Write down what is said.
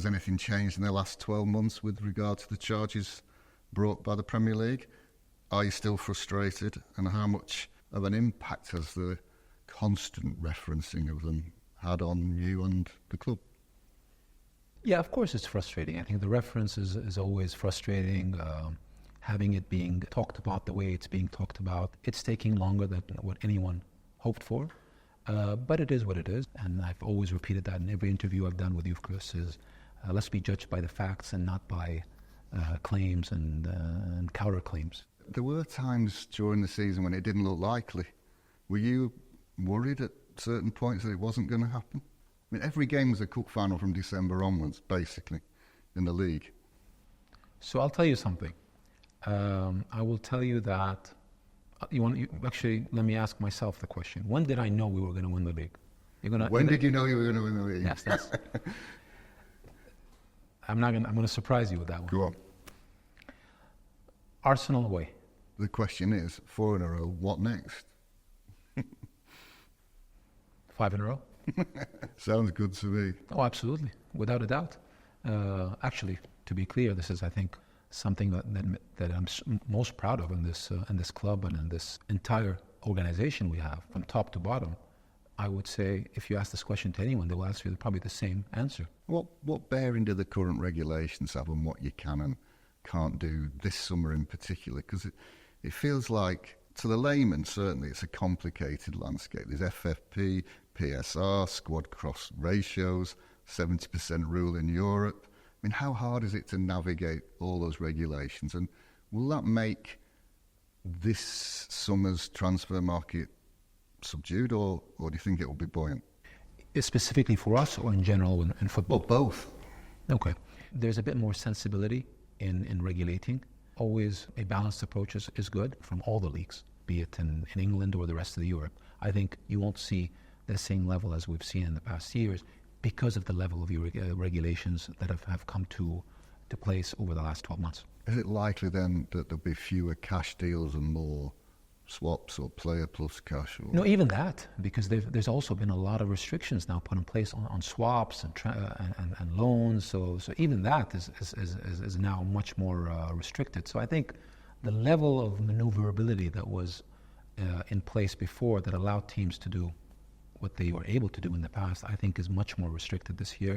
has anything changed in the last 12 months with regard to the charges brought by the Premier League? Are you still frustrated? And how much of an impact has the constant referencing of them had on you and the club? Yeah, of course it's frustrating. I think the reference is always frustrating. Having it being talked about the way it's being talked about, it's taking longer than what anyone hoped for. But it is what it is. And I've always repeated that in every interview I've done with you, Chris, is let's be judged by the facts and not by claims and counterclaims. There were times during the season when it didn't look likely. Were you worried at certain points that it wasn't going to happen? I mean, every game was a cup final from December onwards, basically, in the league. So I'll tell you something. I will tell you that. Actually, let me ask myself the question. When did I know we were going to win the league? When did you know you were going to win the league? Yes, that's. I'm going to surprise you with that one. Go on. Arsenal away. The question is, 4 in a row, what next? 5 in a row. Sounds good to me. Oh, absolutely, without a doubt. Actually, to be clear, this is, I think, something that I'm most proud of in this club and in this entire organization we have, from top to bottom. I would say, if you ask this question to anyone, they will answer you probably the same answer. What bearing do the current regulations have on what you can and can't do this summer in particular? Because it feels like, to the layman, certainly, it's a complicated landscape. There's FFP, PSR, squad cross ratios, 70% rule in Europe. I mean, how hard is it to navigate all those regulations? And will that make this summer's transfer market subdued, or do you think it will be buoyant? Specifically for us or in general in football? Well, both. Okay. There's a bit more sensibility in regulating. Always a balanced approach is good from all the leagues, be it in England or the rest of Europe. I think you won't see the same level as we've seen in the past years because of the level of regulations that have come to place over the last 12 months. Is it likely then that there'll be fewer cash deals and more swaps or player plus cash? Or? No, even that, because there's also been a lot of restrictions now put in place on swaps and loans. So even that is now much more restricted. So I think the level of maneuverability that was in place before that allowed teams to do what they were able to do in the past, I think is much more restricted this year.